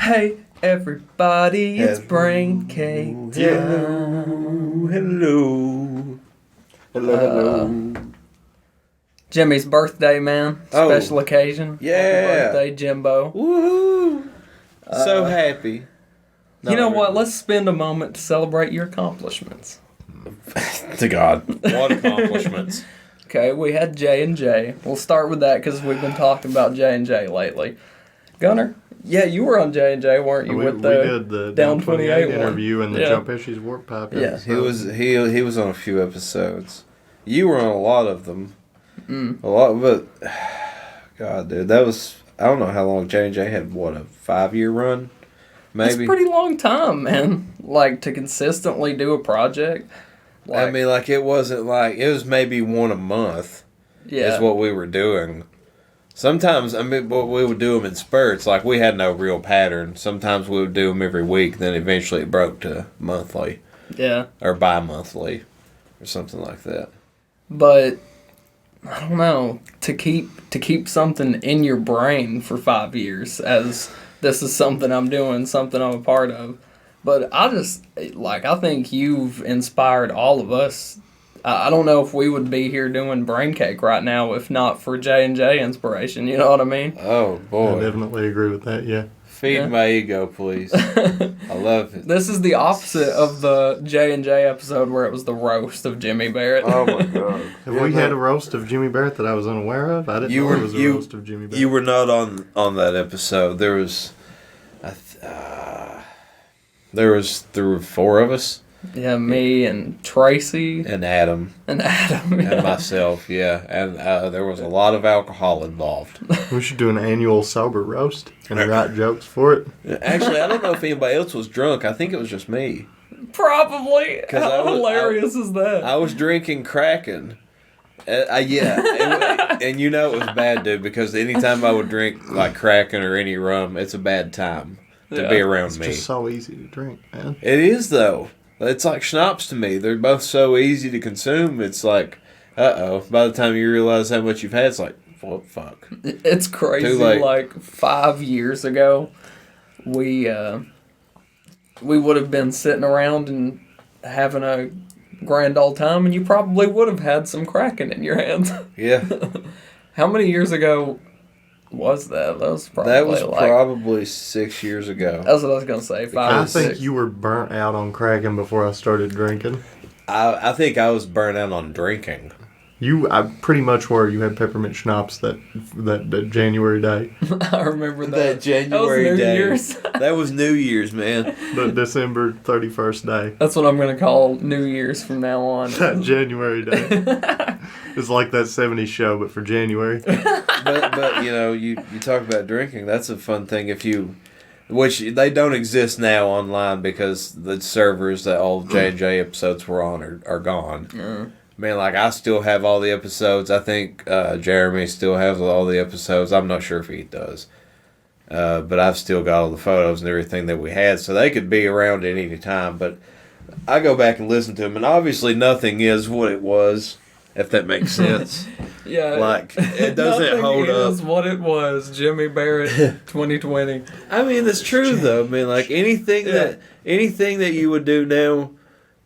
Hey, everybody, it's braincake time. Hello. Hello. Jimmy's birthday, man. Special occasion. Yeah. Happy birthday, Jimbo. Woohoo. So happy. You know what? Let's spend a moment to celebrate your accomplishments. To God. What accomplishments? Okay, we had J&J. We'll start with that because we've been talking about J&J lately. Gunnar, yeah, you were on J&J, weren't you? We did the Down 28 interview and the Jump Issues Warp Pipe episode. He was on a few episodes. You were on a lot of them. A lot, but God, dude, that was, I don't know how long J&J had. What, a 5-year run? Maybe. That's a pretty long time, man. Like, to consistently do a project. I mean, like, it wasn't like, it was maybe one a month. Yeah. Is what we were doing. Sometimes, I mean, we would do them in spurts. Like, we had no real pattern. Sometimes we would do them every week. Then eventually it broke to monthly. Yeah. Or bi-monthly. Or something like that. But I don't know, to keep something in your brain for 5 years as this is something I'm doing, something I'm a part of. But I think you've inspired all of us. I don't know if we would be here doing braincake right now if not for J&J inspiration, you know what I mean? Oh, boy. I definitely agree with that, yeah. Feed my ego, please. I love it. This is the opposite of the J&J episode where it was the roast of Jimmy Barrett. Oh, my God. Have we had a roast of Jimmy Barrett that I was unaware of? I didn't know there was a roast of Jimmy Barrett. You were not on that episode. There were 4 of us. Yeah, me and Tracy. And Adam. Yeah. And myself, yeah. And there was a lot of alcohol involved. We should do an annual sober roast and write jokes for it. Actually, I don't know if anybody else was drunk. I think it was just me. Probably. How hilarious is that? I was drinking Kraken. Yeah. And you know it was bad, dude, because anytime I would drink like Kraken or any rum, it's a bad time to be around me. It's just so easy to drink, man. It is, though. It's like schnapps to me. They're both so easy to consume. It's like, uh-oh. By the time you realize how much you've had, it's like, well, fuck. It's crazy. Like 5 years ago, we would have been sitting around and having a grand old time, and you probably would have had some Kraken in your hands. Yeah. How many years ago was that? That was probably 6 years ago. That's what I was going to say. 5 I think you were burnt out on Kraken before I started drinking. I think I was burnt out on drinking. I pretty much were. You had peppermint schnapps that January day. I remember that. January that was New day. Year's. That was New Year's, man. The December 31st day. That's what I'm going to call New Year's from now on. That January day. It's like that 70s show, but for January. But you know, you talk about drinking. That's a fun thing which they don't exist now online because the servers that all J&J episodes were on are gone. Man, like, I still have all the episodes. I think Jeremy still has all the episodes. I'm not sure if he does. But I've still got all the photos and everything that we had, so they could be around at any time. But I go back and listen to them, and obviously nothing is what it was, if that makes sense. Yeah. Like, it doesn't hold up. Nothing is what it was, Jimmy Barrett 2020. I mean, it's true, though. I mean, like, anything that you would do now,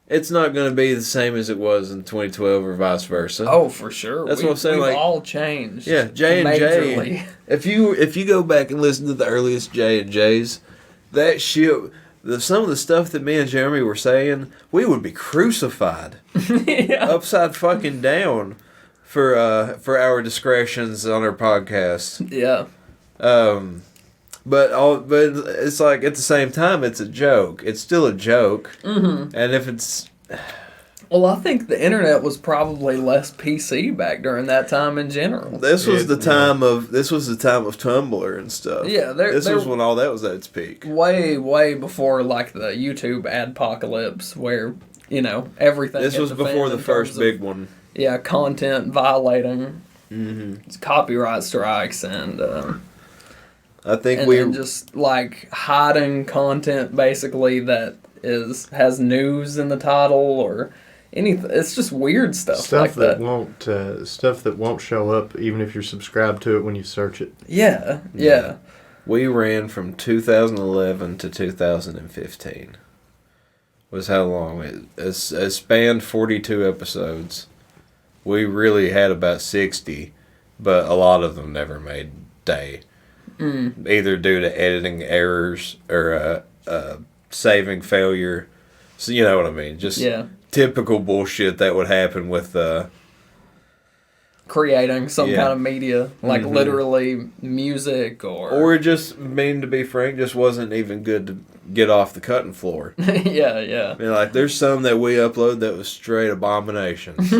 it's not going to be the same as it was in 2012 or vice versa. Oh, for sure. That's what I'm saying. We've like, all changed. Yeah, J&J. If you go back and listen to the earliest J&Js, that shit, some of the stuff that me and Jeremy were saying, we would be crucified, upside fucking down, for our discretions on our podcast. Yeah. But it's like, at the same time, it's a joke. It's still a joke. Mm-hmm. And if it's... Well, I think the internet was probably less PC back during that time in general. This was the time of Tumblr and stuff. Yeah, this was when all that was at its peak. Way, way before like the YouTube adpocalypse, where everything. This was before the first big one. Yeah, content violating, copyright strikes, and I think and just like hiding content basically that has news in the title or anything. It's just weird stuff like that. Stuff that won't show up even if you're subscribed to it when you search it. Yeah. We ran from 2011 to 2015. Was how long it spanned 42 episodes. We really had about 60, but a lot of them never made day. Either due to editing errors or saving failure. So you know what I mean? Just typical bullshit that would happen with creating some kind of media, like literally music or just, to be frank, just wasn't even good to get off the cutting floor. yeah. I mean, like, there's some that we upload that was straight abominations.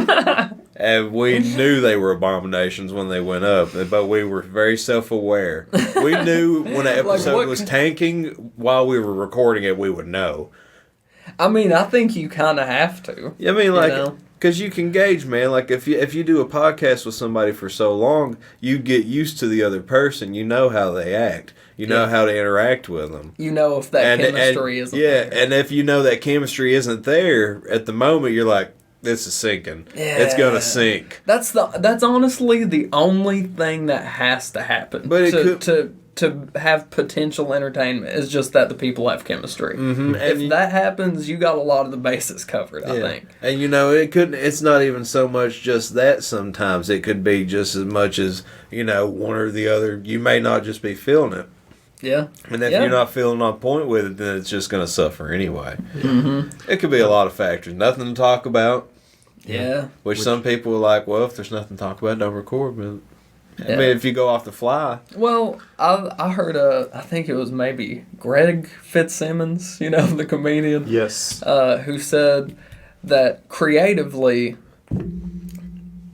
And we knew they were abominations when they went up, but we were very self-aware. We knew when an episode was tanking while we were recording it, we would know. I mean, I think you kind of have to. I mean, like, because you can gauge, man. Like, if you do a podcast with somebody for so long, you get used to the other person. You know how they act. You know how to interact with them. You know if that chemistry isn't there. Yeah, and if you know that chemistry isn't there at the moment, you're like, this is sinking. Yeah. It's going to sink. That's honestly the only thing that has to happen. But to have potential entertainment is just that the people have chemistry. Mm-hmm. If that happens, you got a lot of the bases covered, I think. And it's not even so much just that sometimes. It could be just as much as, one or the other. You may not just be feeling it. Yeah. And if you're not feeling on point with it, then it's just going to suffer anyway. Mm-hmm. It could be a lot of factors. Nothing to talk about. Yeah. Which some people are like, well, if there's nothing to talk about, don't record. But I mean, if you go off the fly. Well, I heard, I think it was maybe Greg Fitzsimmons, the comedian. Yes. Who said that creatively,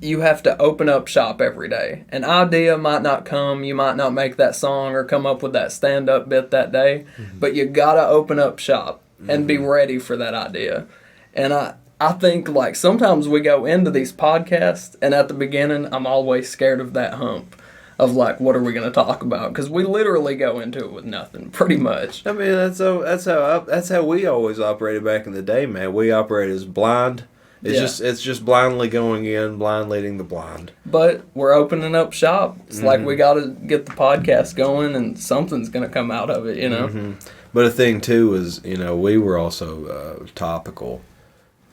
you have to open up shop every day. An idea might not come, you might not make that song or come up with that stand-up bit that day, but you gotta open up shop and be ready for that idea. And I think, like, sometimes we go into these podcasts, and at the beginning, I'm always scared of that hump of, like, what are we going to talk about? Because we literally go into it with nothing, pretty much. I mean, that's how we always operated back in the day, man. We operate as blind. It's just blindly going in, blind leading the blind. But we're opening up shop. It's like we got to get the podcast going, and something's going to come out of it, But the thing, too, is, we were also topical.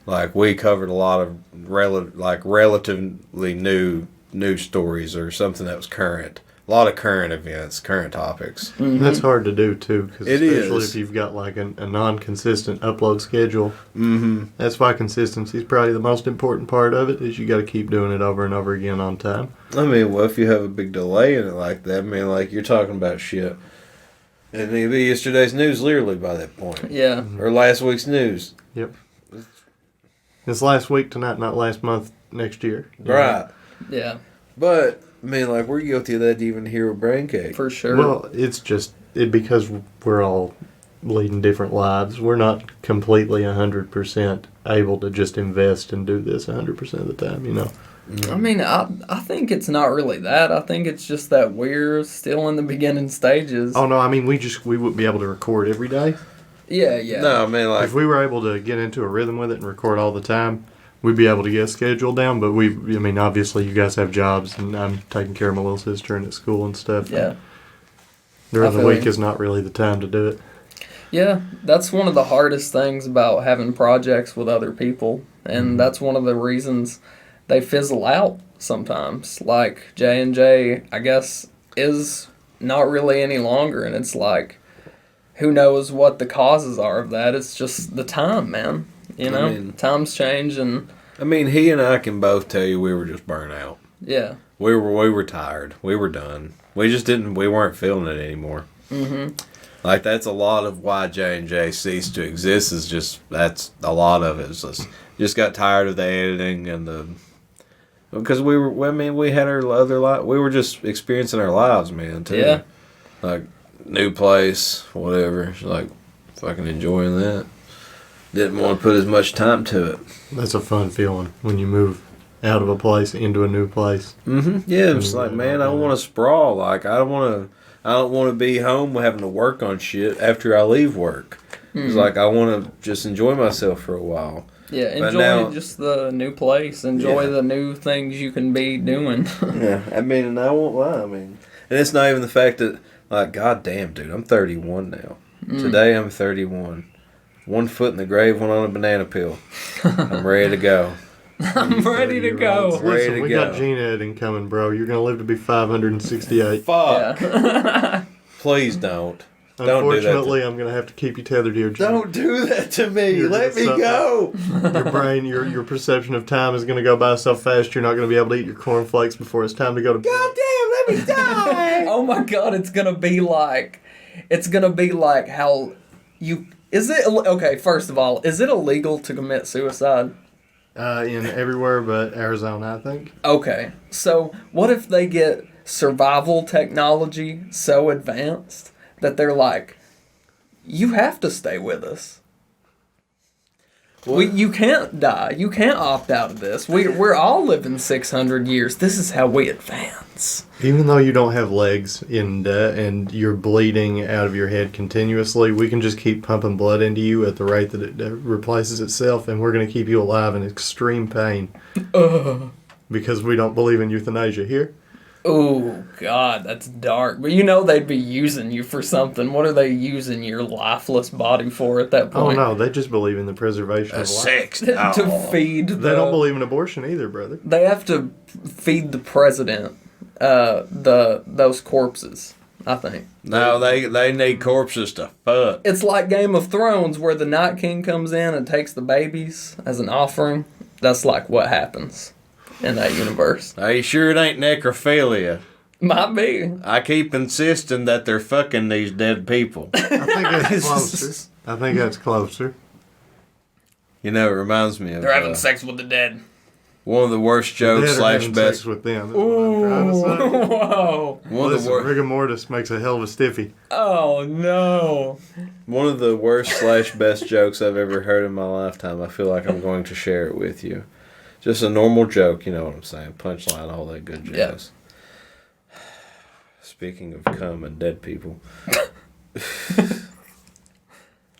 Like, we covered a lot of relatively new news stories or something that was current. A lot of current events, current topics. Mm-hmm. That's hard to do, too, because especially is. if you've got, like, a non-consistent upload schedule. Mm-hmm. That's why consistency is probably the most important part of it, is you got to keep doing it over and over again on time. I mean, well, if you have a big delay in it like that, I mean, like, you're talking about shit. And it'd be yesterday's news literally by that point. Yeah. Or last week's news. Yep. It's last week tonight, not last month, next year. Right. Yeah. But, I mean, like, we're guilty of that even here with braincake. For sure. Well, it's just because we're all leading different lives. We're not completely 100% able to just invest and do this 100% of the time, I mean, I think it's not really that. I think it's just that we're still in the beginning stages. Oh, no, I mean, we wouldn't be able to record every day. Yeah. No, I mean, like, if we were able to get into a rhythm with it and record all the time, we'd be able to get a schedule down. But obviously, you guys have jobs, and I'm taking care of my little sister and at school and stuff. Yeah. During the week is not really the time to do it. Yeah, that's one of the hardest things about having projects with other people, and that's one of the reasons they fizzle out sometimes. Like J&J, I guess, is not really any longer, and it's like, who knows what the causes are of that? It's just the time, man. Times change, and I mean, he and I can both tell you we were just burnt out. Yeah, we were tired. We were done. We weren't feeling it anymore. Mm-hmm. Like, that's a lot of why J&J ceased to exist. That's a lot of it. Is just got tired of the editing and because we had our other life. We were just experiencing our lives, man. Too. Yeah, like. New place, whatever. Like, fucking enjoying that. Didn't want to put as much time to it. That's a fun feeling when you move out of a place into a new place. Mm-hmm. Yeah, it's like, man, I want to sprawl. Like, I don't want to be home having to work on shit after I leave work. Mm-hmm. It's like, I want to just enjoy myself for a while. Yeah, enjoy just the new place. Enjoy the new things you can be doing. Yeah, I mean, and I won't lie. I mean, and it's not even the fact that, Like, goddamn, dude, I'm 31 now. Today I'm 31. 1 foot in the grave, one on a banana peel. I'm ready to go. I'm ready to go. Listen, we got gene editing coming, bro. You're going to live to be 568. Fuck. Yeah. Please don't. Unfortunately, I'm going to have to keep you tethered to your gene. Don't do that to me. Let me go. Your brain, your perception of time is going to go by so fast you're not going to be able to eat your cornflakes before it's time to go to bed. Goddamn, let me die. Oh my god, it's gonna be like how you. Is it okay? First of all, is it illegal to commit suicide? In everywhere but Arizona, I think. Okay, so what if they get survival technology so advanced that they're like, you have to stay with us. You can't die. You can't opt out of this. We're all living 600 years. This is how we advance. Even though you don't have legs and you're bleeding out of your head continuously, we can just keep pumping blood into you at the rate that it replaces itself, and we're going to keep you alive in extreme pain. Because we don't believe in euthanasia here. Oh, God, that's dark. But you know they'd be using you for something. What are they using your lifeless body for at that point? Oh, no, they just believe in the preservation of life. Sex. To feed They don't believe in abortion either, brother. They have to feed the president those corpses, I think. No, they need corpses to fuck. It's like Game of Thrones where the Night King comes in and takes the babies as an offering. That's like what happens in that universe. Are you sure it ain't necrophilia? Might be. I keep insisting that they're fucking these dead people. I think that's closer. You know, it reminds me of... They're having sex with the dead. One of the worst jokes slash best... sex with them. That's what I'm trying to say. Whoa. Listen, rigor mortis makes a hell of a stiffy. Oh, no. One of the worst slash best jokes I've ever heard in my lifetime. I feel like I'm going to share it with you. Just a normal joke, you know what I'm saying. Punchline, all that good jazz. Yeah. Speaking of cum and dead people.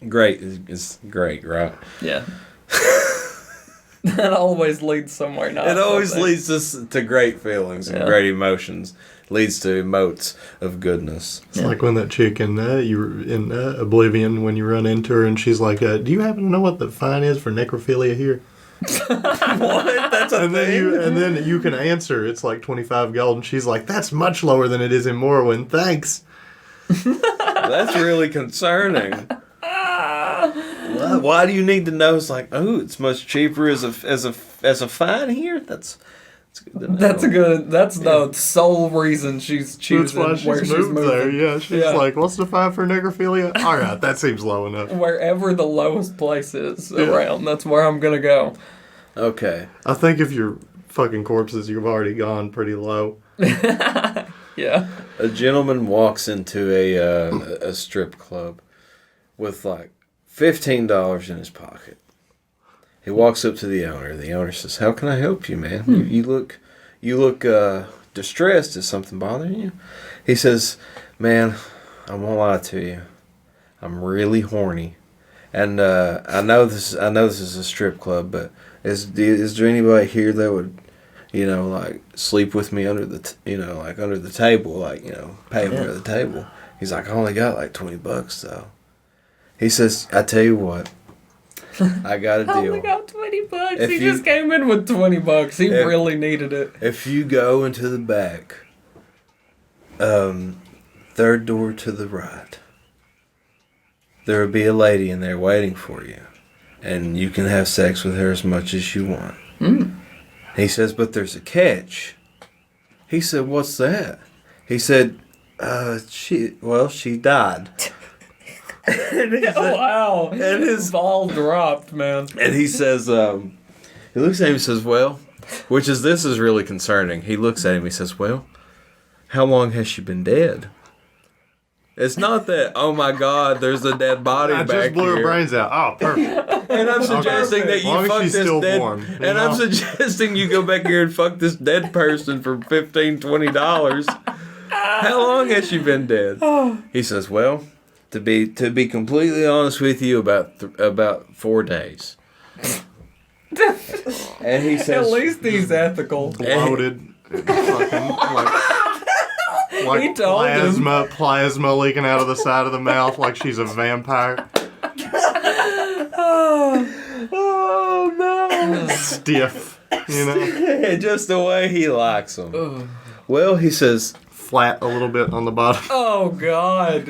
Great. It's great, right? Yeah. That always leads somewhere nice. It always leads us to great feelings and great emotions. Leads to emotes of goodness. It's like when that chick in Oblivion, when you run into her and she's like, do you happen to know what the fine is for necrophilia here? What? That's a thing? And then you can answer. It's like 25 gold. And she's like, that's much lower than it is in Morrowind. Thanks. That's really concerning. Why do you need to know? It's like, oh, it's much cheaper as a fine here. That's good to know. That's the sole reason she's choosing That's why she's moved there. Yeah, she's like, what's the fine for necrophilia? All right, that seems low enough. Wherever the lowest place is around, that's where I'm gonna go. Okay. I think if you're fucking corpses, you've already gone pretty low. Yeah. A gentleman walks into a strip club with like $15 in his pocket. He walks up to the owner. The owner says, "How can I help you, man? You look distressed. Is something bothering you?" He says, "Man, I won't lie to you. I'm really horny, and I know this is a strip club, but is there anybody here that would, like sleep with me under the under the table, pay me under the table?" He's like, "I only got like $20 though." He says, "I tell you what, I got a deal. I only got $20. He just came in with $20. He really needed it. If you go into the back, third door to the right, there will be a lady in there waiting for you, and you can have sex with her as much as you want." He says, "But there's a catch." He said, "What's that?" He said, she died." Wow. And his ball dropped, man. And he says, he looks at him and says, "Well," this is really concerning. He looks at him, he says, "Well, how long has she been dead?" It's not that, oh my God, there's a dead body back here. I just blew her brains out. Oh, perfect. And I'm suggesting that you fuck this dead... warm, and I'm suggesting you go back here and fuck this dead person for $15, $20. How long has she been dead? He says, "Well, to be completely honest with you, about 4 days." And he says, at least he's ethical. Bloated. Fucking, Like He told him. plasma leaking out of the side of the mouth like she's a vampire. Oh no! Stiff, you know. Just the way he likes them. Well, he says Flat a little bit on the bottom. Oh God,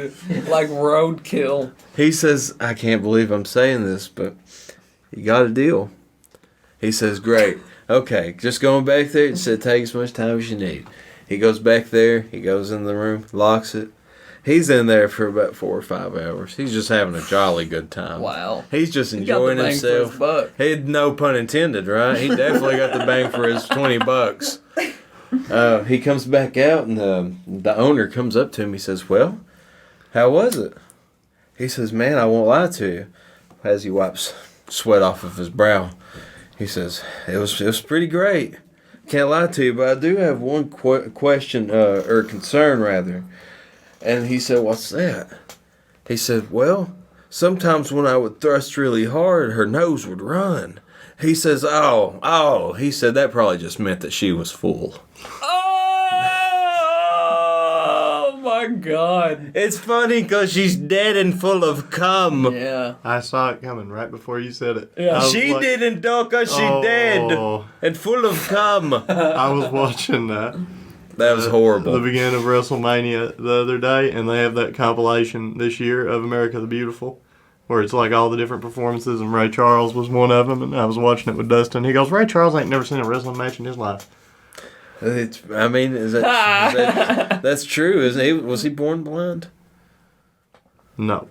like roadkill. He says, I can't believe I'm saying this, but you got a deal. He says, great. Okay, just going back there. It said take as much time as you need. He goes back there. He goes in the room, locks it. He's in there for about 4 or 5 hours. He's just having a jolly good time. Wow. He's just He got the enjoying bang for himself. his buck. He had no pun intended, right? He definitely got the bang for his $20. He comes back out, and the owner comes up to him. He says, well, how was it? He says, man, I won't lie to you. As he wipes sweat off of his brow, he says, it was pretty great. Can't lie to you, but I do have one question, or concern, rather. And he said, what's that? He said, well, sometimes when I would thrust really hard, her nose would run. He says, oh. He said, that probably just meant that she was full. Oh my God. It's funny because she's dead and full of cum. Yeah. I saw it coming right before you said it. Yeah. She didn't, dog, because she dead and full of cum. I was watching that. That was horrible. The beginning of WrestleMania the other day, and they have that compilation this year of America the Beautiful, where it's like all the different performances, and Ray Charles was one of them, and I was watching it with Dustin. He goes, Ray Charles ain't never seen a wrestling match in his life. Is that's true? Isn't he? Was he born blind? No.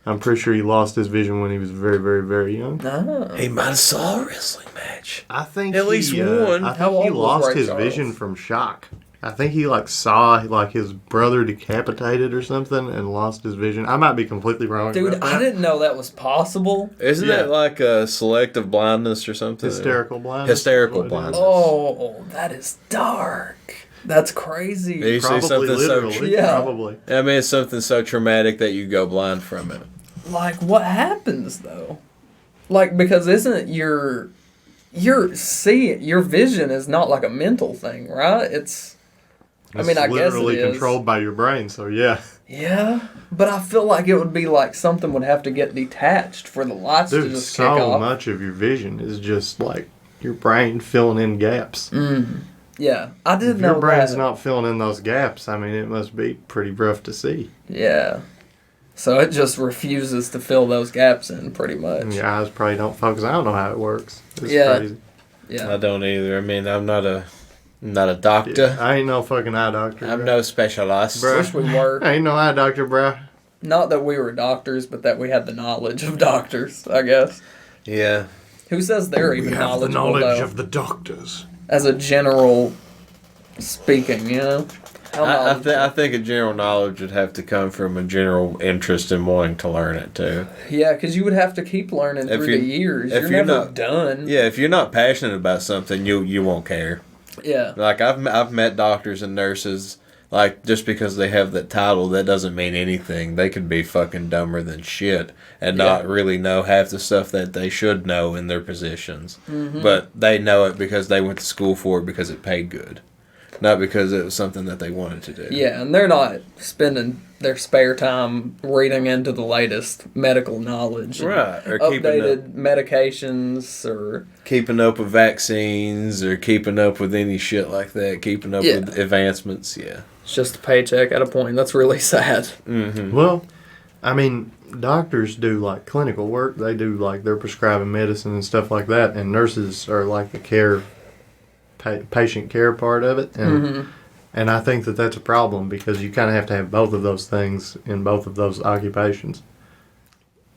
I'm pretty sure he lost his vision when he was very, very, very young. Oh. He might have saw a wrestling match. I think At least one. I How think he old was lost Ray his Charles? vision from shock. I think he saw his brother decapitated or something and lost his vision. I might be completely wrong. Dude, about that. I didn't know that was possible. Isn't Yeah. that like a selective blindness or something? Hysterical blindness. Hysterical is what it is. blindness. Oh, that is dark. That's crazy. You see Probably something literally. Yeah. Probably. I mean, it's something so traumatic that you go blind from it. Like, what happens though? Like, because isn't your vision is not like a mental thing, right? It's I guess it literally is. controlled by your brain, so yeah. Yeah, but I feel like it would be like something would have to get detached for the lights to Dude, just kick so off. much of your vision is just like your brain filling in gaps. Yeah, I didn't If know your brain's that. not filling in those gaps, I mean, it must be pretty rough to see. Yeah, so it just refuses to fill those gaps in, pretty much. And your eyes probably don't focus. I don't know how it works. It's Yeah. crazy. Yeah. I don't either. I mean, I'm not a doctor. I ain't no fucking eye doctor. I'm bro. no specialist. Bruh. Wish we were. I ain't no eye doctor, bro. Not that we were doctors, but that we had the knowledge of doctors, I guess. Yeah. Who says they're even knowledgeable, though? the doctors. As a general speaking, you know? How I knowledgeable. think a general knowledge would have to come from a general interest in wanting to learn it too. Yeah, because you would have to keep learning If through you- the years. if You're you're never not- done. Yeah, if you're not passionate about something, you won't care. Yeah. Like I've met doctors and nurses. Like just because they have that title, that doesn't mean anything. They could be fucking dumber than shit and not really know half the stuff that they should know in their positions. Mm-hmm. But they know it because they went to school for it because it paid good, not because it was something that they wanted to do. Yeah, and they're not spending their spare time reading into the latest medical knowledge. and Right, or keeping updated medications or... keeping up with vaccines or keeping up with any shit like that. Keeping up Yeah. with advancements. Yeah. It's just a paycheck at a point. That's really sad. Mm-hmm. Well, I mean, doctors do like clinical work. They do like they're prescribing medicine and stuff like that, and nurses are like the patient care part of it. And and I think that that's a problem because you kind of have to have both of those things in both of those occupations.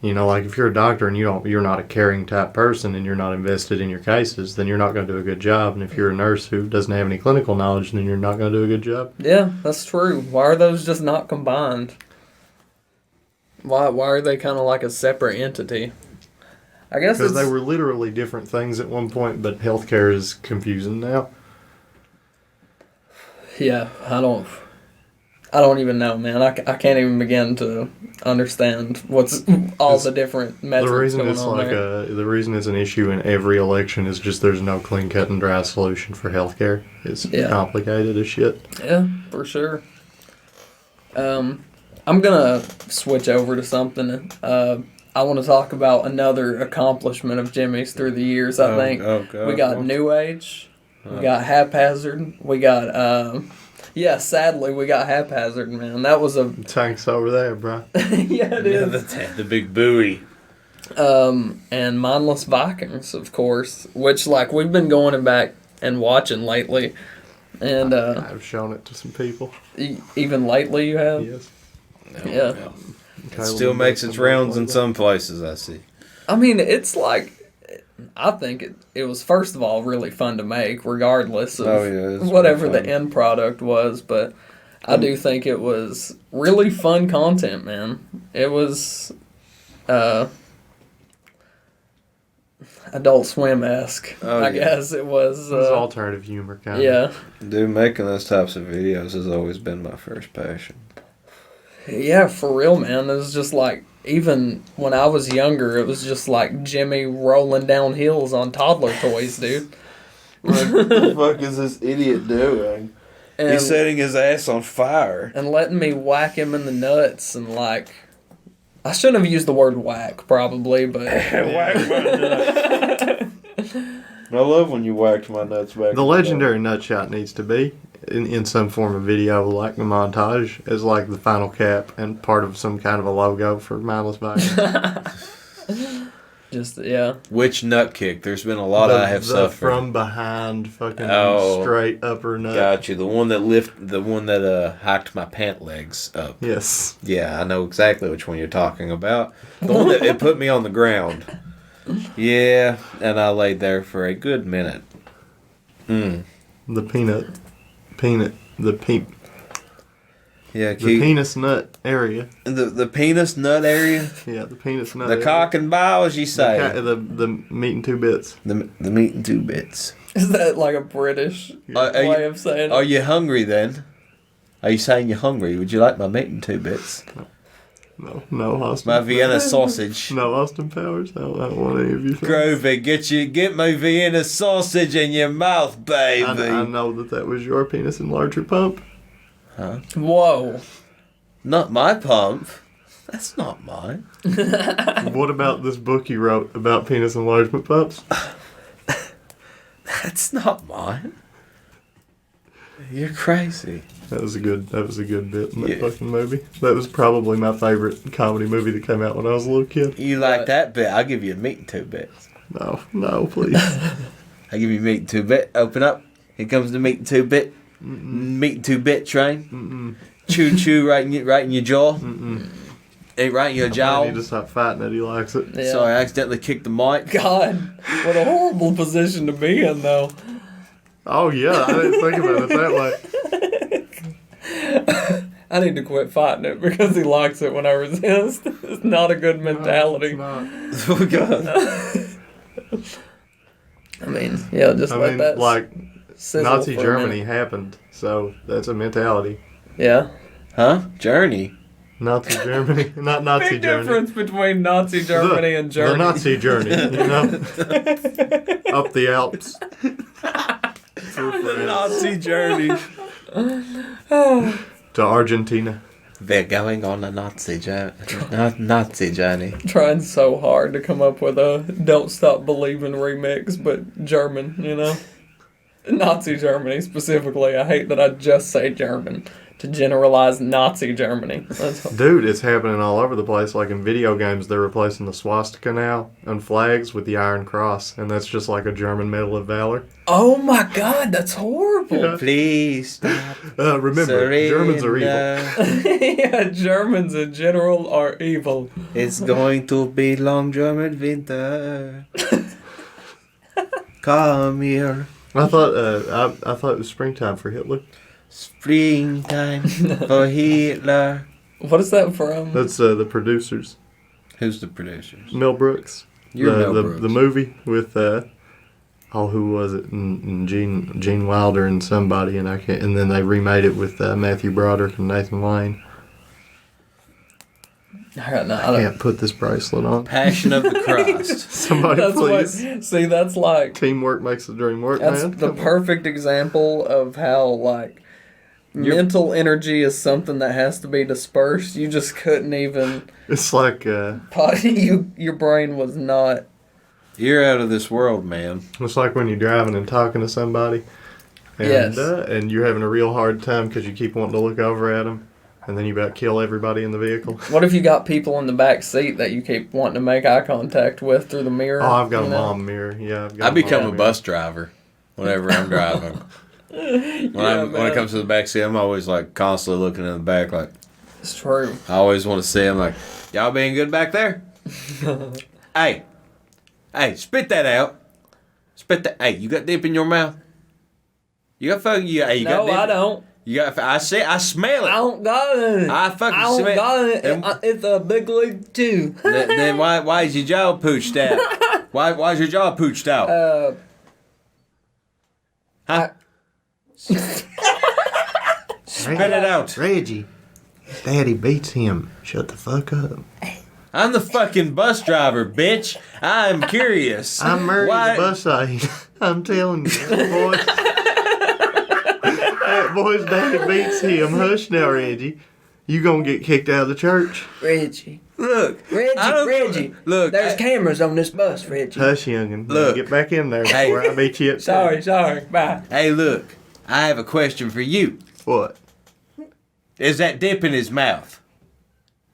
You know, like if you're a doctor and you're not a caring type person and you're not invested in your cases, then you're not going to do a good job. And if you're a nurse who doesn't have any clinical knowledge, then you're not going to do a good job. Yeah, that's true. Why are those just not combined? Why are they kind of like a separate entity? I guess Because it's... they were literally different things at one point, but healthcare is confusing now. Yeah, I don't even know, man. I can't even begin to understand what's all the different metrics The reason going it's on like there. the reason it's an issue in every election is just there's no clean cut and dry solution for healthcare. It's Yeah. complicated as shit. Yeah, for sure. I'm gonna switch over to something. I want to talk about another accomplishment of Jimmy's through the years. I think we got New Age, we got Haphazard, we got sadly we got Haphazard. Man, that was a Tank's over there, bro. yeah, it is. The big buoy. And Mindless Vikings, of course, which like we've been going back and watching lately, and I've shown it to some people. Even lately you have. Yes. Yeah. It still makes its rounds in some places, I see. I mean, it's like, I think it was, first of all, really fun to make, regardless of whatever the end product was. But I do think it was really fun content, man. It was Adult Swim-esque, I guess it was. It was alternative humor, kind of. Yeah. Dude, making those types of videos has always been my first passion. Yeah, for real, man. It was just like, even when I was younger, it was just like Jimmy rolling down hills on toddler toys, dude. What the fuck is this idiot doing? And, He's setting his ass on fire. And letting me whack him in the nuts and like... I shouldn't have used the word whack, probably, but... Whack my nuts. I love when you whacked my nuts back. The legendary nut shot needs to be in some form of video, like the montage, as like the final cap and part of some kind of a logo for Mindless Vikings. Just, yeah. Which nut kick? There's been a lot I have suffered. From behind fucking straight upper nut. Got you. The one that hiked my pant legs up. Yes. Yeah, I know exactly which one you're talking about. The one that it put me on the ground. Yeah, and I laid there for a good minute. The Yeah, the penis nut area. The penis nut area. Yeah, the penis nut. The area. cock and bile, as you say. The meat in two bits. The meat in two bits. Is that like a British way of saying it? Are you hungry then? Are you saying you're hungry? Would you like my meat in two bits? No, Austin. My Vienna sausage. No, Austin Powers. I don't want any of you. Grovey, get my Vienna sausage in your mouth, baby. I know that was your penis enlarger pump. Huh? Whoa. Not my pump. That's not mine. What about this book you wrote about penis enlargement pumps? That's not mine. You're crazy. That was a good bit in that fucking movie. That was probably my favorite comedy movie that came out when I was a little kid. You like that bit? I'll give you a meat in two bits. No, please. I'll give you meat in two bit. Open up. Here comes the meat in two bit. Meat in two bit train. Chew right in your jaw. Right in your jaw. I need to stop fighting it. He likes it. Yeah. Sorry, I accidentally kicked the mic. God, what a horrible position to be in, though. Oh yeah, I didn't think about it that way. I need to quit fighting it because he likes it when I resist. It's not a good mentality. No, Oh God. I mean, yeah, just let that sizzle Nazi for a Germany minute. happened, so that's a mentality. Yeah. Huh? Journey. Nazi Germany, not Nazi Big Germany. difference between Nazi Germany and Germany. The Nazi journey, you know, up the Alps. The Nazi journey. To Argentina. They're going on a Nazi journey. Nazi journey. Trying so hard to come up with a "Don't Stop Believing" remix, but German, you know. Nazi Germany specifically. I hate that I just say German to generalize Nazi Germany. Dude, it's happening all over the place. Like in video games, they're replacing the swastika now on flags with the Iron Cross, and that's just like a German Medal of Valor. Oh my God, that's horrible. Yeah. Please stop. Remember, Germans are evil. Yeah, Germans in general are evil. It's going to be long German winter. Come here. I thought it was springtime for Hitler. Springtime for Hitler. What is that from? That's the producers. Who's the producers? Mel Brooks. You're Mel Brooks. The movie with who was it? Gene Wilder and somebody, and then they remade it with Matthew Broderick and Nathan Lane. I can't put this bracelet on. Passion of the Christ. Somebody please. See, that's like Teamwork makes the dream work, that's man. the perfect example of how like mental energy is something that has to be dispersed. You just couldn't even. It's like your brain was not. You're out of this world, man. it's like when you're driving and talking to somebody, and Yes. And you're having a real hard time because you keep wanting to look over at them, and then you about kill everybody in the vehicle. What if you got people in the back seat that you keep wanting to make eye contact with through the mirror? Oh, I've got a you know? mom mirror. Yeah, I've got. I a become mom a mirror. bus driver whenever I'm driving. When it comes to the back seat, I'm always like constantly looking in the back. Like It's true. I always want to see. I'm like, y'all being good back there? Hey, spit that out. Spit that. Hey, you got dip in your mouth? You got fucking. You got No, dip? I don't. You got. I smell it. I don't got it. I fucking I don't smell got it. And- It's a big league too. then why is your jaw pooched out? Why's your jaw pooched out? Huh? Spit it out. Reggie, Daddy beats him. Shut the fuck up. I'm the fucking bus driver, bitch. I'm curious. I'm Murray Why- the bus aide. I'm telling you, boy. That boy's daddy beats him. Hush now, Reggie. You gonna get kicked out of the church. Reggie. Look, Reggie. Look, There's cameras on this bus, Reggie. Hush, youngin. Look. Get back in there Hey. before I beat you up. Sorry. Bye. Hey, look. I have a question for you. What? Is that dip in his mouth?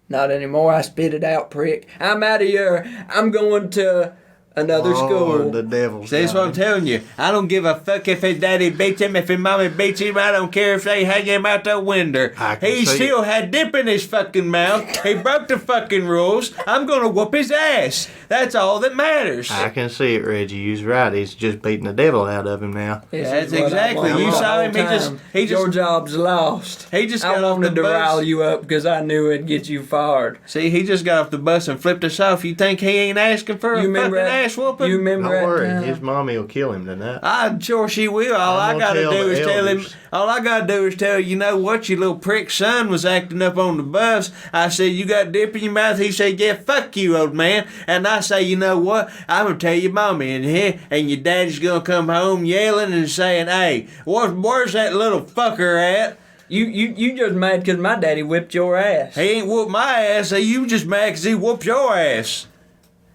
Not anymore. I spit it out, prick. I'm out of here. I'm going to another school. The devil's See, that's what I'm telling you. I don't give a fuck if his daddy beats him, if his mommy beats him. I don't care if they hang him out the window. I can He see still had dip in his fucking mouth. He broke the fucking rules. I'm gonna whoop his ass. That's all that matters. I can see it, Reggie. You's right. He's just beating the devil out of him now. This That's is what I exactly. want You the saw whole him. He time. Your just job's lost. he just I got off the wanted to rile bus. you up because I knew it'd get you fired. See, he just got off the bus and flipped us off. You think he ain't asking for a You fucking remember that? ass whooping? You remember Don't that worry. time? His mommy will kill him tonight. I'm sure she will. All I'm I gonna gotta tell do the is tell him. elders. All I gotta do is tell you know what, your little prick son was acting up on the bus. I said, you got dip in your mouth. He said, yeah, fuck you, old man. And I say, you know what? I'm gonna tell your mommy in here, and your daddy's gonna come home yelling and saying, hey, where's that little fucker at? You just mad because my daddy whipped your ass. He ain't whooped my ass. So you just mad 'cause he whooped your ass.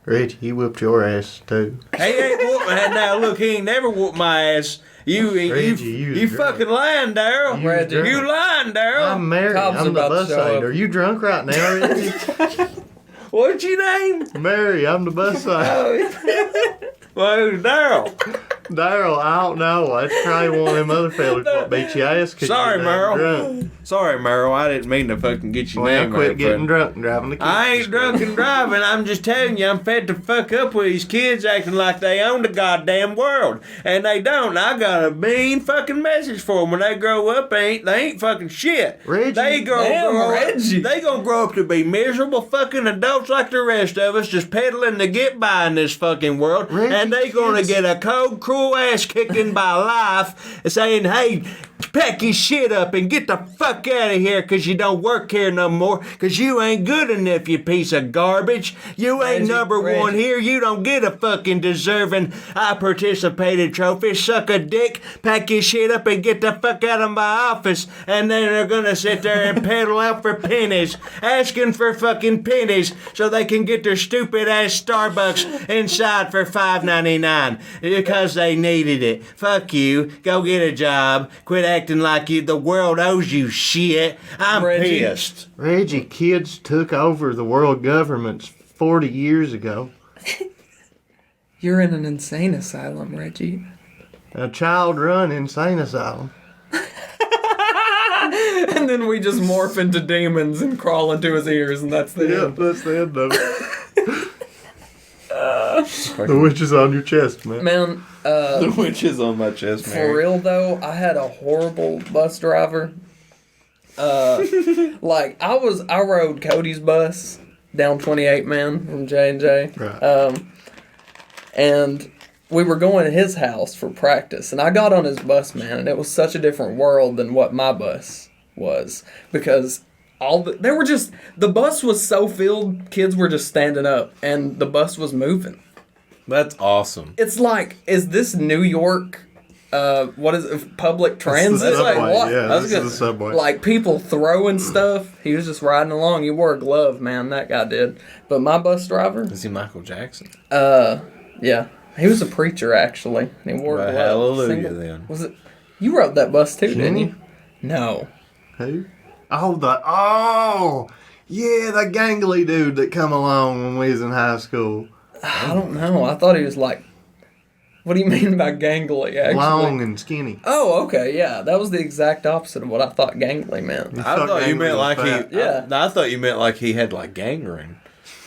Reggie, he whipped your ass too. He ain't whooped. Now look, he ain't never whooped my ass. Reggie, You fucking lying, Daryl. Reggie. You lying, Daryl. I'm married. Cobb's I'm the about to bus show aide. up. Are you drunk right now, Reggie? What's your name? Mary, I'm the bus aide. Well, who's Daryl? Daryl, I don't know. That's probably one of them other fellas that beat your ass because Sorry, you're Merle. drunk. Sorry, Merle. I didn't mean to fucking get your Well, name quit right, getting friend. drunk and driving the kids. I to ain't school. drunk and driving. I'm just telling you, I'm fed to fuck up with these kids acting like they own the goddamn world. And they don't. I got a mean fucking message for them. When they grow up, they ain't fucking shit. Reggie, They grow up. Reggie. They gonna grow up to be miserable fucking adults like the rest of us, just peddling to get by in this fucking world. Reggie, And they gonna kids. get a cold, cruel ass kicking by life, saying, hey, pack your shit up and get the fuck out of here because you don't work here no more because you ain't good enough, you piece of garbage. You ain't Reggie, number one Reggie. here. You don't get a fucking deserving I participated trophy. Suck a dick, pack your shit up and get the fuck out of my office. And then they're gonna sit there and peddle out for pennies, asking for fucking pennies so they can get their stupid ass Starbucks inside for $5.99 because they needed it. Fuck you. Go get a job. Quit acting like the world owes you shit. I'm Reggie. pissed. Reggie, kids took over the world governments 40 years ago. You're in an insane asylum, Reggie. A child-run insane asylum. And then we just morph into demons and crawl into his ears, and that's the Yeah, end. that's the end of it. The witch is on your chest, man. Man, The witch is on my chest, for real though, I had a horrible bus driver. Like I rode Cody's bus down 28 man from J&J. Right. And we were going to his house for practice, and I got on his bus, man, and it was such a different world than what my bus was because the bus was so filled, kids were just standing up, and the bus was moving. That's awesome. It's like, is this New York what is it, public transit? It's the Like subway, what? yeah, I was this is gonna- the subway. Like people throwing stuff. He was just riding along. He wore a glove, man. That guy did. But my bus driver, Is he Michael Jackson? yeah, he was a preacher actually. He wore a Well, glove. hallelujah then. Was it? You rode that bus too, didn't Jenny? you? No. Who? Yeah, that gangly dude that come along when we was in high school. I don't know. I thought he was like. What do you mean by gangly? Actually. Long and skinny. Oh, okay, yeah. That was the exact opposite of what I thought gangly meant. I thought you gangly meant was like fat. he. Yeah. I thought you meant like he had like gangrene.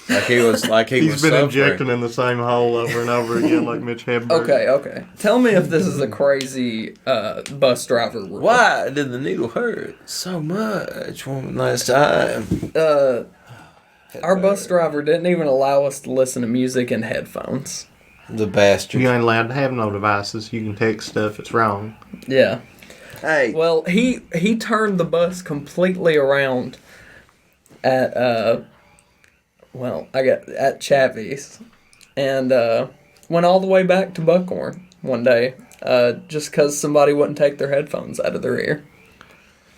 Like he was like he He's was been suffering. injecting in the same hole over and over again like Mitch Hedberg. Okay. Tell me if this is a crazy bus driver rule. Why did the needle hurt so much one last time? Our bus driver didn't even allow us to listen to music in headphones. The bastard. You ain't allowed to have no devices. You can text stuff. It's wrong. Yeah. Hey. Well, he turned the bus completely around at at Chavy's and went all the way back to Buckhorn one day just because somebody wouldn't take their headphones out of their ear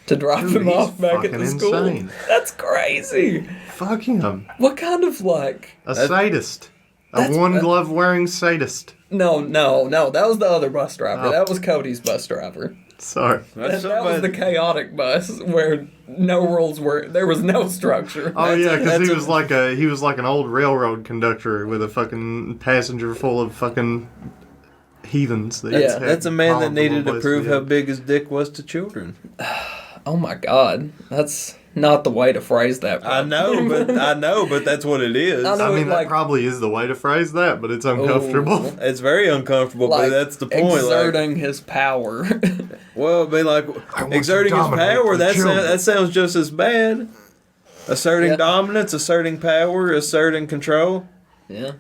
to drop Dude, him he's off back at fucking the school. insane. That's crazy. Fuck him. What kind of like? A sadist. A That's- one-glove wearing sadist. No. That was the other bus driver. Oh. That was Cody's bus driver. Sorry. That was the chaotic bus where no rules were. There was no structure. Oh yeah, because that's he was like an old railroad conductor with a fucking passenger full of fucking heathens. That Yeah, That's a man that followed from needed one to place prove the how other. big his dick was to children. Oh my God, that's not the way to phrase that. I know, but that's what it is. I know. I mean, that like- probably is the way to phrase that, but it's uncomfortable. Ooh. It's very uncomfortable, Like, but that's the point. Like, exerting his power. well, it'd be like want exerting to his dominate power. the children. That sounds just as bad. Asserting Yeah. dominance, asserting power, asserting control. Yeah.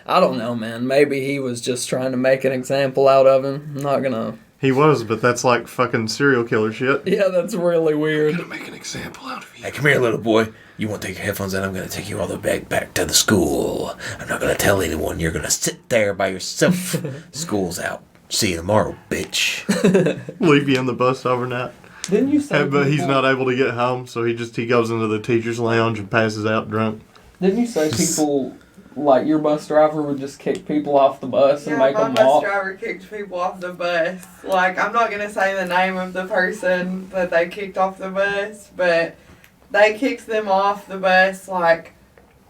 I don't know, man. Maybe he was just trying to make an example out of him. I'm not gonna. He was, but that's like fucking serial killer shit. Yeah, that's really weird. Make an example out of you. Hey, come here, little boy. You want to take your headphones out? I'm going to take you all the way back to the school. I'm not going to tell anyone. You're going to sit there by yourself. School's out. See you tomorrow, bitch. Leave you in the bus overnight. Didn't you say? But he's people- not able to get home, so he goes into the teacher's lounge and passes out drunk. Didn't you say people like your bus driver would just kick people off the bus and Yeah, make my them bus walk? driver kicked people off the bus. Like, I'm not gonna say the name of the person that they kicked off the bus, but they kicked them off the bus. Like,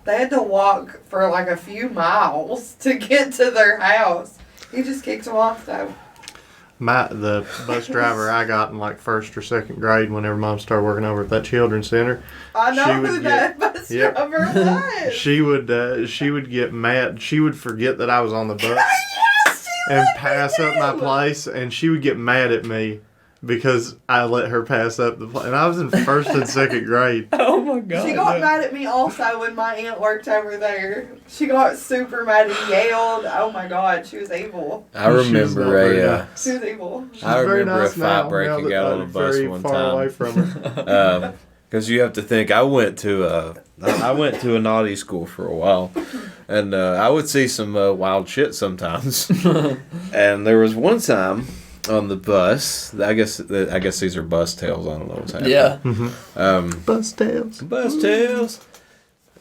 they had to walk for like a few miles to get to their house. He just kicked them off though. The bus driver I got in like first or second grade, whenever Mom started working over at that children's center, I know She would who get- that bus Yep. driver was. she would get mad. She would forget that I was on the bus and pass up my place, and she would get mad at me because I let her pass up the place. And I was in first and second grade. Oh my God. She got mad at me also when my aunt worked over there. She got super mad and yelled. Oh my God, she was evil. I She was not remember very a. nice. She was evil. She's I very remember a nice fight now, breaking now that out on I'm a bus very one far time. away from her. Because you have to think, I went to a naughty school for a while, and I would see some wild shit sometimes. And there was one time on the bus. I guess these are bus tails. I don't know what's happening. Yeah. Bus tails. Bus tails.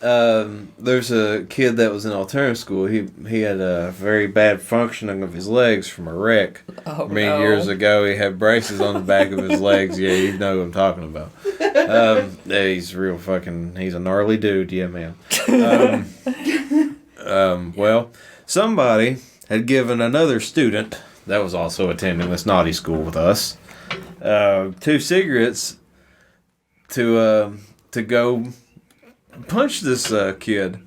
There's a kid that was in alternative school. He had a very bad functioning of his legs from a wreck. Oh, Many no. years ago, he had braces on the back of his legs. Yeah, you know who I'm talking about. Yeah, he's real fucking. He's a gnarly dude. Yeah, man. Well, somebody had given another student that was also attending this naughty school with us 2 cigarettes to go punch this kid.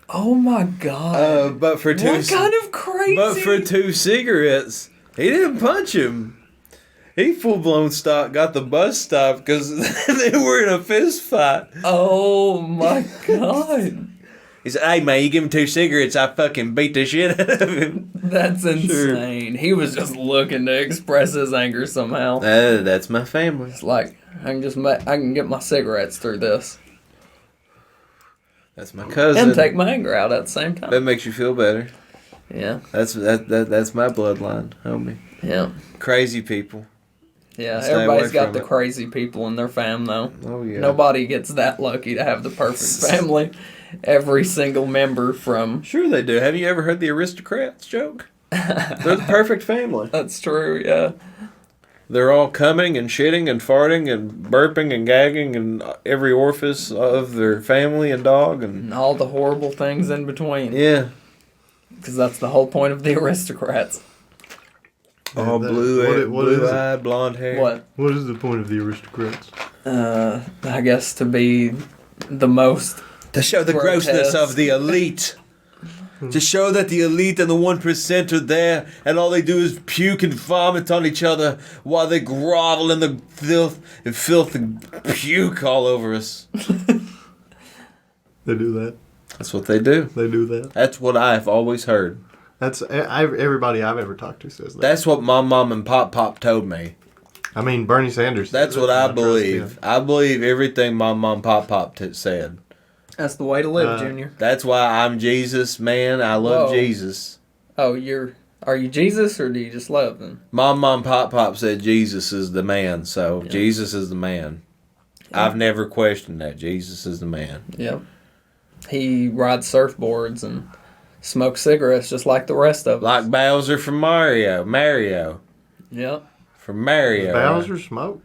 Oh my God. But for what kind of crazy? But for 2 cigarettes, he didn't punch him. He full blown got the bus stopped because they were in a fist fight. Oh my God. He said, "Hey man, you give him 2 cigarettes, I fucking beat the shit out of him." That's insane. He was just looking to express his anger somehow. That's my family. It's like I can get my cigarettes through this That's my cousin. and take my anger out at the same time. That makes you feel better. Yeah. That's my bloodline, homie. Yeah. Crazy people. Yeah, Stay everybody's away got from the it. crazy people in their fam, though. Oh yeah. Nobody gets that lucky to have the perfect family. Every single member from... Sure they do. Have you ever heard the aristocrats joke? They're the perfect family. That's true, yeah. They're all coming and shitting and farting and burping and gagging and every orifice of their family and dog and And all the horrible things in between. yeah. Because that's the whole point of the aristocrats. All What blue is it? eyed, blonde hair. What? What is the point of the aristocrats? I guess to be the most... To show the grossness Grotesque. of the elite. To show that the elite and the 1% are there, and all they do is puke and vomit on each other while they grovel in the filth and puke all over us. They do that. That's what they do. They do that. That's what I've always heard. That's everybody I've ever talked to says that. That's what my mom and pop told me. I mean, Bernie Sanders. That's says what it, I and trust believe. him. I believe everything my mom pop said. That's the way to live, Junior. That's why I'm Jesus, man. I love Whoa. Jesus. Oh, are you Jesus or do you just love him? Mom pop said Jesus is the man, so Jesus is the man. I've never questioned that. Jesus is the man. Yep. He rides surfboards and smokes cigarettes just like the rest of us. Like Bowser from Mario. Yep. From Mario. Bowser smoke.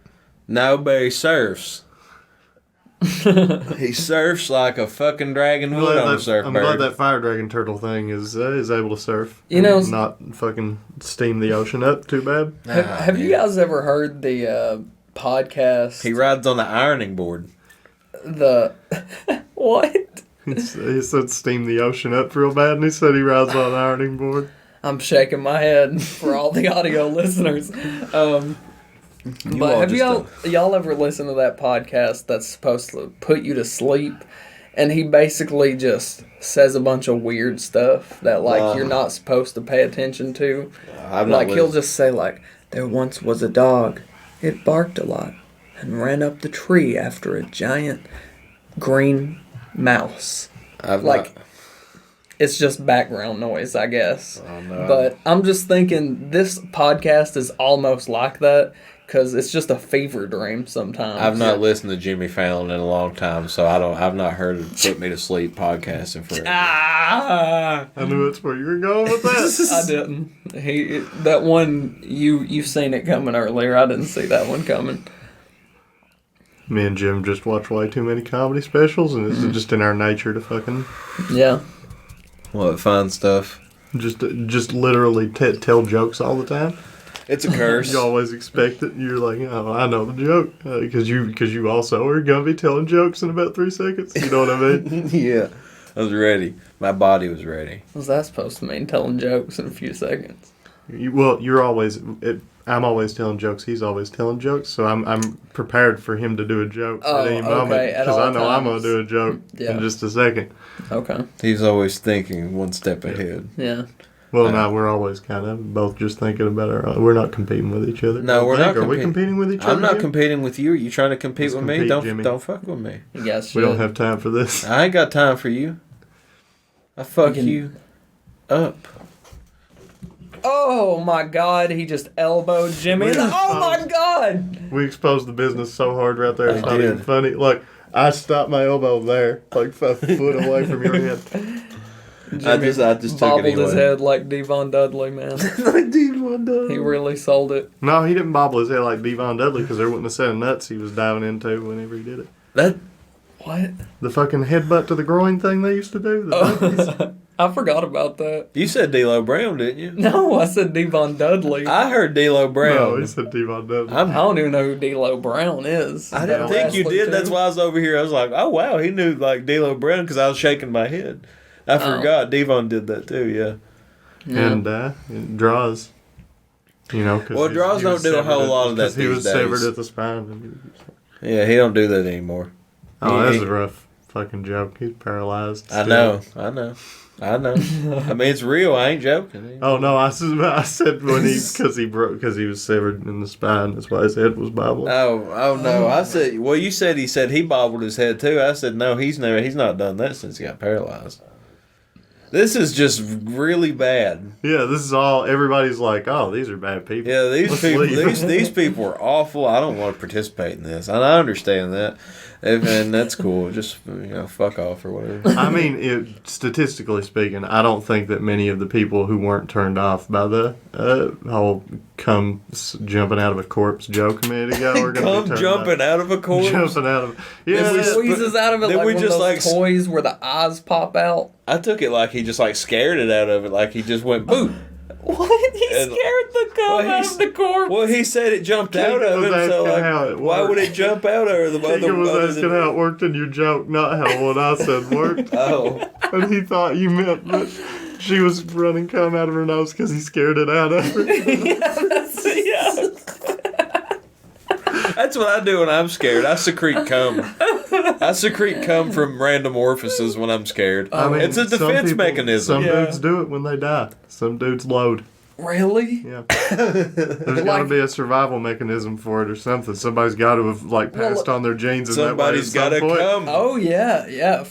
No, but he surfs. He surfs like a fucking dragon would on a I'm surfboard. glad that fire dragon turtle thing is able to surf. You know, and not fucking steam the ocean up too bad. Have you guys ever heard the podcast? He rides on the ironing board. The what? He said steam the ocean up real bad, and he said he rides on an ironing board. I'm shaking my head for all the audio listeners. But have y'all ever listened to that podcast that's supposed to put you to sleep? And he basically just says a bunch of weird stuff that you're not supposed to pay attention to. He'll just say there once was a dog. It barked a lot and ran up the tree after a giant green mouse. It's just background noise, I guess. Oh, no. But I'm just thinking this podcast is almost like that because it's just a fever dream sometimes. I've not listened to Jimmy Fallon in a long time, so I've not heard it put me to sleep podcasting forever. I knew that's where you were going with that. I didn't. That one you've seen it coming earlier. I didn't see that one coming. Me and Jim just watch way too many comedy specials, and it's just in our nature to fucking Yeah. What, fun stuff? just literally tell jokes all the time. It's a curse. You always expect it. You're like, oh, I know the joke because you also are gonna be telling jokes in about 3 seconds. You know what I mean? Yeah, I was ready. My body was ready. What's that supposed to mean? Telling jokes in a few seconds. You're always. I'm always telling jokes. He's always telling jokes. So I'm prepared for him to do a joke at any moment because I know I'm gonna do a joke in just a second. Okay. He's always thinking one step ahead. Yeah. Well, no, we're always kind of both just thinking about our own. We're not competing with each other. No, we're not. Are we competing with each other? I'm not Jim? competing with you. Are you trying to compete Let's with me? compete, Don't fuck with me. You guys We should. don't have time for this. I ain't got time for you. I fuck you up. Oh my God! He just elbowed Jimmy. Oh my God! We exposed the business so hard right there. It's I not even did. funny. Look, I stopped my elbow there, like a foot away from your head. I just took it Bobbled his anyway. head like Devon Dudley, man. Like Devon Dudley. He really sold it. No, he didn't bobble his head like Devon Dudley because there wasn't a set of nuts he was diving into whenever he did it. That What? The fucking headbutt to the groin thing they used to do. The donkeys. I forgot about that. you said D'Lo Brown, didn't you? No, I said Devon Dudley. I heard D'Lo Brown. No, he said Devon Dudley. I don't even know who D'Lo Brown is. I didn't think you did. That's why I was over here. I was like, oh wow, he knew like D'Lo Brown because I was shaking my head. I forgot Devon did that too. Yeah. And it draws. You know, cause Well, draws don't do a whole lot of that He was these severed days. at the spine. Yeah, he don't do that anymore. Oh, that's He- a rough fucking joke. He's paralyzed. I still. know. I mean, it's real. I ain't joking. Oh no, I said when because he was severed in the spine. That's why his head was bobbling. Oh no! I said. Well, you said he said he bobbled his head too. I said no. He's not done that since he got paralyzed. This is just really bad. Yeah, this is all. Everybody's like, "Oh, these are bad people." Yeah, these Let's people, leave. these people are awful. I don't want to participate in this, and I understand that, and that's cool. Just fuck off or whatever. I mean, statistically speaking, I don't think that many of the people who weren't turned off by the whole jumping out of a corpse joke a minute ago are going to be turned jumping off. out of a corpse. Jumping out of. Yeah, He squeezes out of it then like we one just, of those like, toys where the eyes pop out. I took it like he just like scared it out of it, like he just went boom. What? He And- scared the cum out of the corpse. Well, he said it jumped out Keegan of was it, so asking how like, it why would worked. it jump out of the other? Keegan was asking how it worked in your joke, not how what I said worked. Oh, And he thought you meant that she was running cum out of her nose because he scared it out of her. Yeah. that's what I do when I'm scared. I secrete cum. I secrete cum from random orifices when I'm scared. I mean, it's a some defense people- mechanism. Some Yeah. dudes do it when they die. Some dudes load. Really? Yeah. There's got to be a survival mechanism for it or something. Somebody's got to have passed on their genes in Somebody's that way at got some to point. come. Oh yeah, yeah.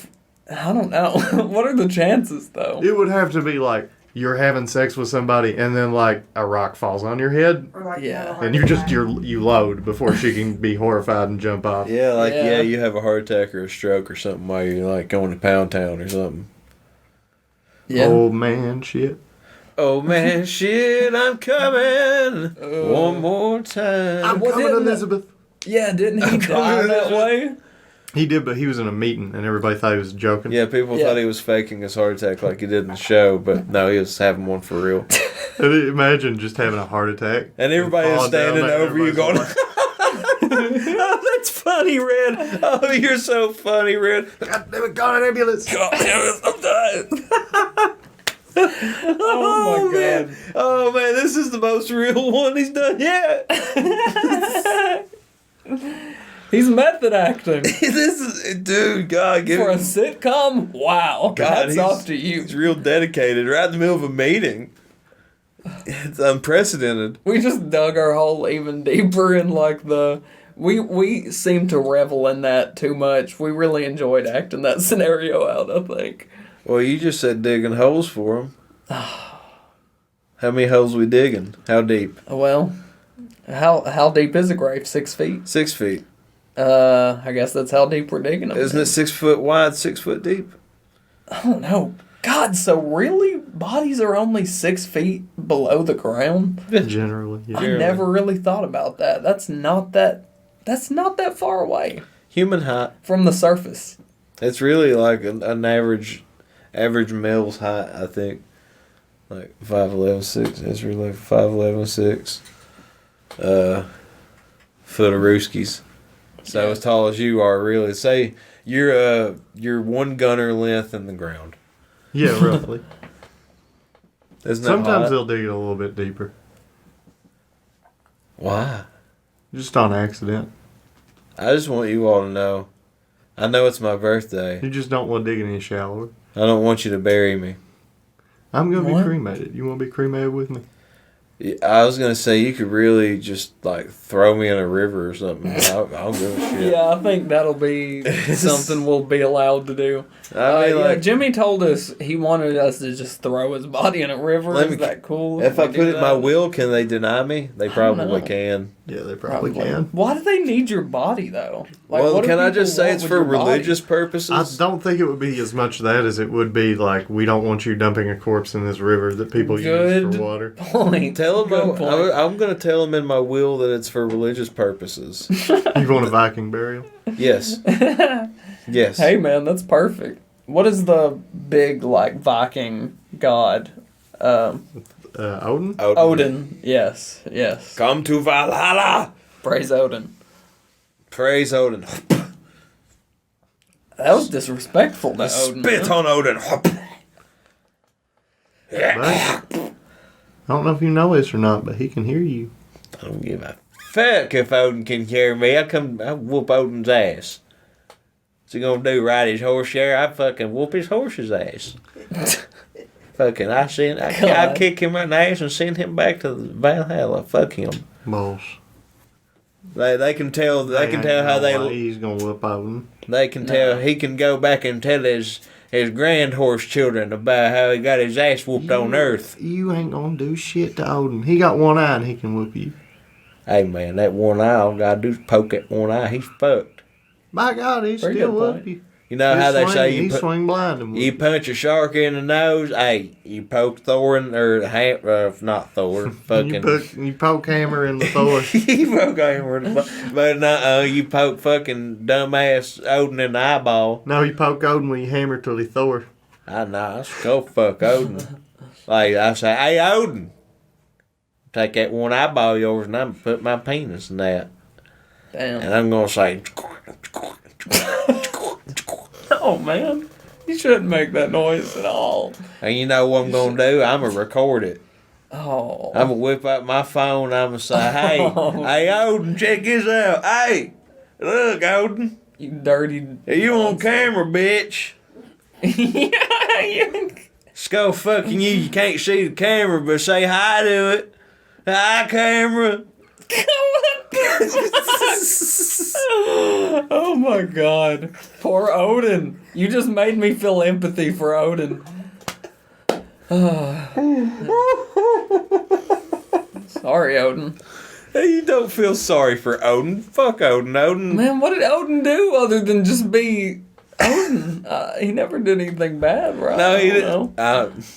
I don't know. What are the chances though? It would have to be like you're having sex with somebody and then like a rock falls on your head Or like Yeah. have a heart and attack. you load before she can be horrified and jump off. Yeah, like Yeah. you have a heart attack or a stroke or something while you're like going to Pound Town or something. Yeah. Old man shit. Oh man, shit, I'm coming one more time. I'm Well, coming, didn't- Elizabeth. Yeah, didn't he die that way? He did, but he was in a meeting and everybody thought he was joking. Yeah, people Yeah. thought he was faking his heart attack like he did in the show, but no, he was having one for real. And imagine just having a heart attack. And everybody is falling down standing there, over you going, everybody's like, oh, that's funny, Red. Oh, you're so funny, Red. God damn it, call an ambulance. God damn it, I'm dying. Oh my man. God. Oh man, this is the most real one he's done yet. He's method acting This is, dude, God, give for a him. sitcom. Wow, God, hats he's- off to you. He's real dedicated right in the middle of a meeting. It's unprecedented. We just dug our hole even deeper in like the. We seem to revel in that too much. We really enjoyed acting that scenario out. I think. Well, you just said digging holes for him. How many holes we digging? How deep? Well, how deep is a grave? 6 feet. 6 feet. I guess that's how deep we're digging them. Isn't it 6 foot wide, 6 foot deep? I don't know. God, so really, bodies are only 6 feet below the ground? Generally, yeah. I never really thought about that. That's not that far away Human height. from the surface. It's really like an average male's height, I think. Like 5'11", 6. It's really 5'11", 6. Foot of rooskies. So Yeah. as tall as you are, really. Say you're one gunner length in the ground. Yeah, roughly. Isn't that Sometimes hot? they'll dig it a little bit deeper. Why? Just on accident. I just want you all to know. I know it's my birthday. You just don't want to dig it any shallower. I don't want you to bury me. I'm going to be What? cremated. You want to be cremated with me? I was gonna say you could really just like throw me in a river or something. I'll give a shit. Yeah, I think that'll be something we'll be allowed to do. I mean, Yeah, like, Jimmy told us he wanted us to just throw his body in a river. Let Is me- that cool? if I we put do it in my that? will, can they deny me? They probably know. can. Yeah, they probably can. Why do they need your body though? Like, Well, what do can I people just say want it's with for your body? religious I purposes? don't think it would be as much that as it would be like, we don't want you dumping a corpse in this river that people use Good for water. point. Tell Good them point. I'm gonna tell them in my will that it's for religious purposes. You want a Viking burial? Yes. Yes. Hey man, that's perfect. What is the big like Viking god? Odin? Odin. Yes, yes. Come to Valhalla. Praise Odin. Praise Odin. That was disrespectful to Odin. Spit huh? on Odin. But I don't know if you know this or not, but he can hear you. I don't give a fuck if Odin can carry me. I'll whoop Odin's ass. What's he gonna do? Ride his horse there? I fucking whoop his horse's ass. Fucking, I'll God. kick him in the ass and send him back to Valhalla. Fuck him. Balls. They can tell. They can tell how He's gonna whoop Odin. They can tell. He can go back and tell his his grand horse children about how he got his ass whooped on Earth. You ain't gonna do shit to Odin. He got one eye and he can whoop you. Hey man, that one eye, all gotta do is poke that one eye. He's fucked. My God, he Pretty still good whoop point. you. You know how they say he swing blind and you punch a shark in the nose. Hey, you poke Thor not Thor, fucking. you poke Hammer in the Thor. You poke Hammer, but you poke fucking dumbass Odin in the eyeball. No, you poke Odin when you hammer till he Thor. I know, let's go fuck Odin. Like I say, hey Odin, take that one eyeball of yours and I'm gonna put my penis in that. Damn. And I'm gonna say. Oh man, you shouldn't make that noise at all. And you know what I'm gonna do? I'm gonna record it. Oh. I'm gonna whip out my phone. I'm gonna say, "Hey, hey, Odin, check this out. Hey, look, Odin, You dirty. you on camera, bitch. Yeah, you. Skull fucking you. You can't see the camera, but say hi to it. Hi, camera." Oh my god. Poor Odin. You just made me feel empathy for Odin. Sorry, Odin. Hey, you don't feel sorry for Odin. Fuck Odin. Odin. Man, what did Odin do other than just be Odin? He never did anything bad, right? No, he didn't.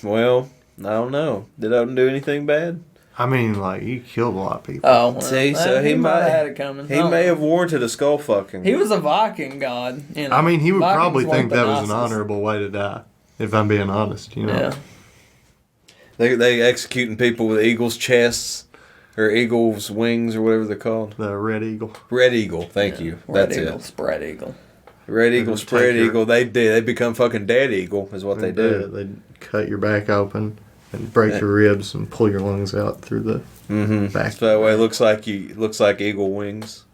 Well, I don't know. Did Odin do anything bad? I mean, like, he killed a lot of people. Oh, well, See, so he might might have had it coming. He may have warranted a skull fucking. He was a Viking god. You know. I mean, he would Vikings probably weren't think the that was an nicest. honorable way to die, if I'm being honest, you know. Yeah. They executing people with eagles' chests or eagles' wings or whatever they're called. The Red Eagle. Red eagle, thank you. Red That's eagle, it. spread eagle. Red eagle, They spread take your- eagle. They become fucking dead eagle is what they do. They cut your back open and break your ribs and pull your lungs out through the back. So that way it looks like eagle wings,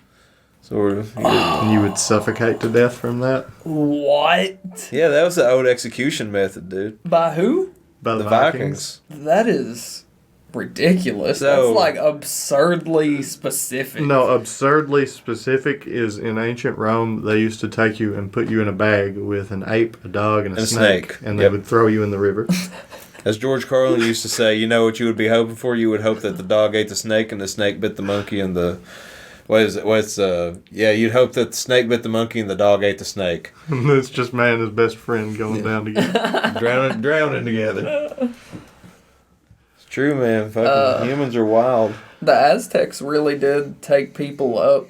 sort of. And you would suffocate to death from that. What? Yeah, that was the old execution method, dude. By who? By The Vikings. That is ridiculous. So- That's like absurdly specific. No, absurdly specific is in ancient Rome, they used to take you and put you in a bag with an ape, a dog, and a snake. And they Yep. would throw you in the river. As George Carlin used to say, you know what you would be hoping for? You would hope that the dog ate the snake and the snake bit the monkey and the... you'd hope that the snake bit the monkey and the dog ate the snake. It's just man and his best friend going down together. drowning together. It's true, man. Fucking humans are wild. The Aztecs really did take people up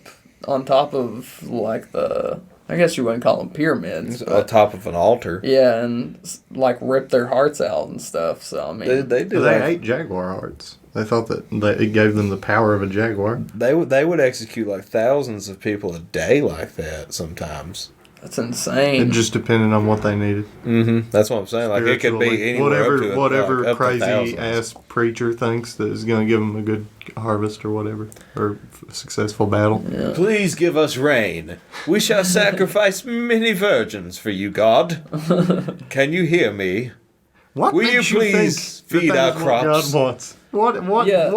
on top of like I guess you wouldn't call them pyramids. It's but- on top of an altar. yeah, and like rip their hearts out and stuff. So I mean, They do. They Like, ate jaguar hearts. They thought that it gave them the power of a jaguar. they would execute like thousands of people a day like that sometimes. that's It insane. just depended on what they needed. Mm-hmm. That's what I'm saying. Like it could be Spiritually, anywhere up to whatever like, up to crazy thousands. ass preacher thinks that is going to give them a good harvest or whatever, or successful battle. Yeah. Please give us rain. We shall sacrifice many virgins for you, God. Can you hear me? What Will you makes please think feed that our is what crops? God wants. What Yeah.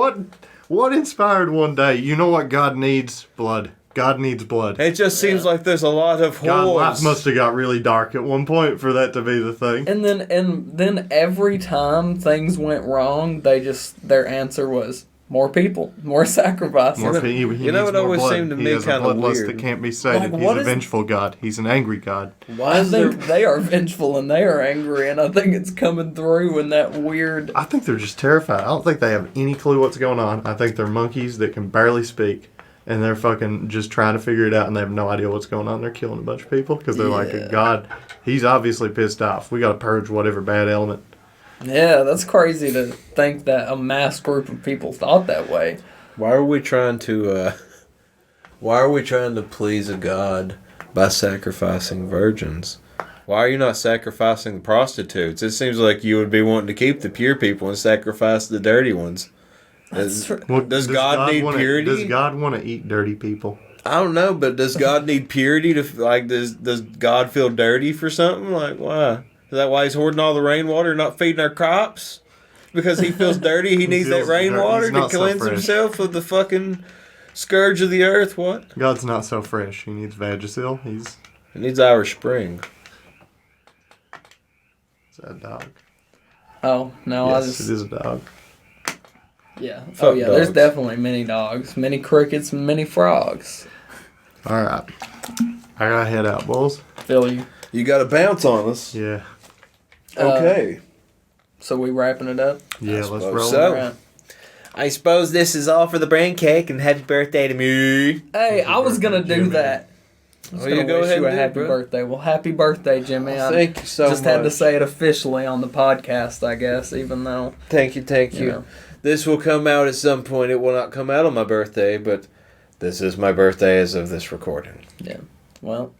what inspired one day? You know what God needs? Blood. God needs blood. It just seems like there's a lot of God, life whores. must have got really dark at one point for that to be the thing. And then every time things went wrong, their answer was more people, more sacrifices. He you know needs what more always blood. seemed to He me has a kinda bloodlust weird. that can't be sated. Like, He's what a is- vengeful God. He's an angry God. Why I is there? think they are vengeful and they are angry, and I think it's coming through in that weird. I think they're just terrified. I don't think they have any clue what's going on. I think they're monkeys that can barely speak, and they're fucking just trying to figure it out, and they have no idea what's going on. They're killing a bunch of people because they're like, Yeah. God, he's obviously pissed off. We got to purge whatever bad element. Yeah, that's crazy to think that a mass group of people thought that way. Why are we trying to? Why are we trying to please a god by sacrificing virgins? Why are you not sacrificing the prostitutes? It seems like you would be wanting to keep the pure people and sacrifice the dirty ones. Well, Does God need purity? Does God want to eat dirty people? I don't know, but does God need purity to like? Does God feel dirty for something? Like why? Is that why he's hoarding all the rainwater, and not feeding our crops? Because he feels dirty. He needs that feels dirty. rainwater He's to not so cleanse fresh. himself of the fucking scourge of the earth. What? God's not so fresh. He needs Vagisil. He needs Irish Spring. Is that a dog? Oh no, Yes, it is a dog. Yeah. Fuck Oh yeah. There's dogs. definitely many dogs, many crickets, and many frogs. All right. I gotta head out, boys. Feel you. You got to bounce on us. Yeah. Okay. So we wrapping it up. Yeah, let's suppose roll. so. Alright. I suppose this is all for the braincake, and happy birthday to me. Hey, I was gonna do Jimmy. that. I was Well, gonna you go wish ahead you a and do it, happy bro. birthday. Well, happy birthday, Jimmy. I Thank you so just much. had to say it officially on the podcast, I guess, even though Thank you, thank you you. know. This will come out at some point. It will not come out on my birthday, but this is my birthday as of this recording. Yeah. Well,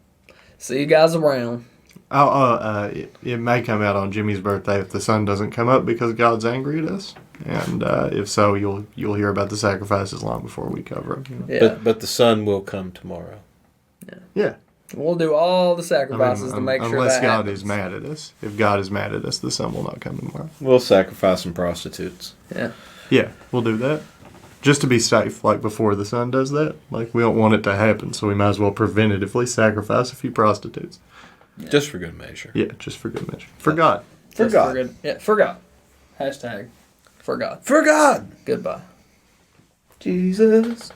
see you guys around. It may come out on Jimmy's birthday if the sun doesn't come up because God's angry at us. And if so, you'll hear about the sacrifices long before we cover them. You know? Yeah. But the sun will come tomorrow. Yeah. We'll do all the sacrifices to make sure unless that God happens. is mad at us. If God is mad at us, the sun will not come tomorrow. We'll sacrifice some prostitutes. Yeah. Yeah, we'll do that. Just to be safe, like before the sun does that. Like, we don't want it to happen, so we might as well preventatively sacrifice a few prostitutes. Yeah. Just for good measure. Yeah, just for good measure. For God. For Just God. good- Yeah, for God. Hashtag for God. For God! Goodbye. Jesus.